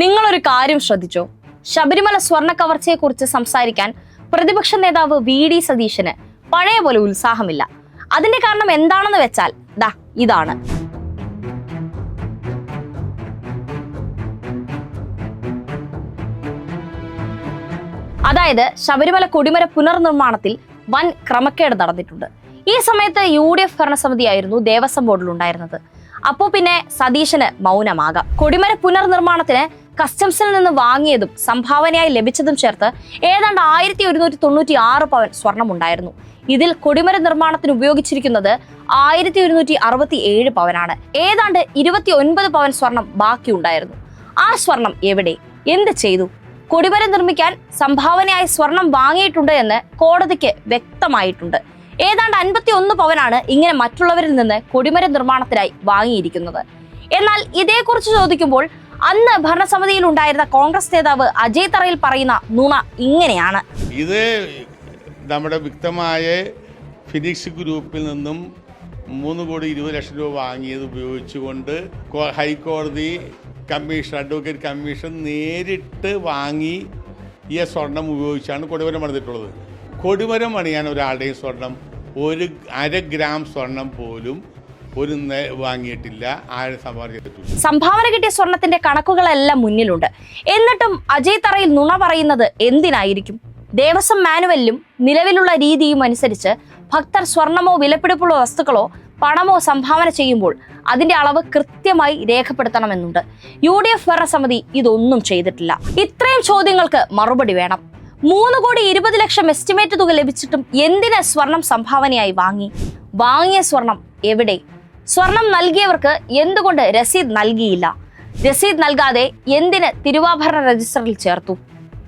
നിങ്ങളൊരു കാര്യം ശ്രദ്ധിച്ചോ? ശബരിമല സ്വർണ്ണ കവർച്ചയെക്കുറിച്ച് സംസാരിക്കാൻ പ്രതിപക്ഷ നേതാവ് VD സതീശന് പഴയ പോലെ ഉത്സാഹമില്ല. അതിന്റെ കാരണം എന്താണെന്ന് വെച്ചാൽ ദാ ഇതാണ്. അതായത് ശബരിമല കൊടിമര പുനർനിർമ്മാണത്തിൽ വൻ ക്രമക്കേട് നടന്നിട്ടുണ്ട്. ഈ സമയത്ത് UDF ഭരണസമിതിയായിരുന്നു ദേവസ്വം ബോർഡിൽ ഉണ്ടായിരുന്നത്. അപ്പോ പിന്നെ സതീശന് മൗനമാകാം. കൊടിമര പുനർനിർമ്മാണത്തിന് കസ്റ്റംസിൽ നിന്ന് വാങ്ങിയതും സംഭാവനയായി ലഭിച്ചതും ചേർത്ത് ഏതാണ്ട് 1196 പവൻ സ്വർണം ഉണ്ടായിരുന്നു. ഇതിൽ കൊടിമര നിർമ്മാണത്തിന് ഉപയോഗിച്ചിരിക്കുന്നത് 1167 പവനാണ്. ഏതാണ്ട് 29 പവൻ സ്വർണം ബാക്കിയുണ്ടായിരുന്നു. ആ സ്വർണം എവിടെ, എന്ത് ചെയ്തു? കൊടിമര നിർമ്മിക്കാൻ സംഭാവനയായി സ്വർണം വാങ്ങിയിട്ടുണ്ട് എന്ന് കോടതിക്ക് വ്യക്തമായിട്ടുണ്ട്. ഏതാണ്ട് 51 പവനാണ് ഇങ്ങനെ മറ്റുള്ളവരിൽ നിന്ന് കൊടിമര നിർമ്മാണത്തിനായി വാങ്ങിയിരിക്കുന്നത്. എന്നാൽ ഇതേക്കുറിച്ച് ചോദിക്കുമ്പോൾ അന്ന് ഭരണസമിതിയിൽ ഉണ്ടായിരുന്ന കോൺഗ്രസ് നേതാവ് അജയ് തറയിൽ പറയുന്ന നുണ ഇങ്ങനെയാണ്. ഇത് നമ്മുടെ വ്യക്തമായ ഫിനിക്സ് ഗ്രൂപ്പിൽ നിന്നും 3,20,00,000 രൂപ വാങ്ങിയത് ഉപയോഗിച്ചുകൊണ്ട് ഹൈക്കോടതി കമ്മീഷൻ, അഡ്വക്കേറ്റ് കമ്മീഷൻ നേരിട്ട് വാങ്ങി ഈ സ്വർണം ഉപയോഗിച്ചാണ് കൊടിമരം പണിതിട്ടുള്ളത്. കൊടിമരം പണിയാൻ ഒരാളുടെയും സ്വർണം 1/2 ഗ്രാം സ്വർണം പോലും വാങ്ങിയിട്ടില്ല, ആരും സംഭാവന ചെയ്തിട്ടില്ല. സംഭാവന കിട്ടിയ സ്വർണത്തിന്റെ കണക്കുകളെല്ലാം മുന്നിലുണ്ട്. എന്നിട്ടും അജയ് തറയിൽ നുണ പറയുന്നത് എന്തിനായിരിക്കും? ദേവസ്വം മാനുവലിലും നിലവിലുള്ള രീതിയും അനുസരിച്ച് ഭക്തർ സ്വർണമോ വിലപിടിപ്പുള്ള വസ്തുക്കളോ പണമോ സംഭാവന ചെയ്യുമ്പോൾ അതിന്റെ അളവ് കൃത്യമായി രേഖപ്പെടുത്തണമെന്നുണ്ട്. UDF ഭരണസമിതി ഇതൊന്നും ചെയ്തിട്ടില്ല. ഇത്രയും ചോദ്യങ്ങൾക്ക് മറുപടി വേണം. 3,20,00,000 എസ്റ്റിമേറ്റ് തുക ലഭിച്ചിട്ടും എന്തിന് സ്വർണം സംഭാവനയായി വാങ്ങി? വാങ്ങിയ സ്വർണം എവിടെ? സ്വർണം നൽകിയവർക്ക് എന്തുകൊണ്ട് രസീത് നൽകിയില്ല? രസീത് നൽകാതെ എന്തിന് തിരുവാഭരണ രജിസ്റ്ററിൽ ചേർത്തു?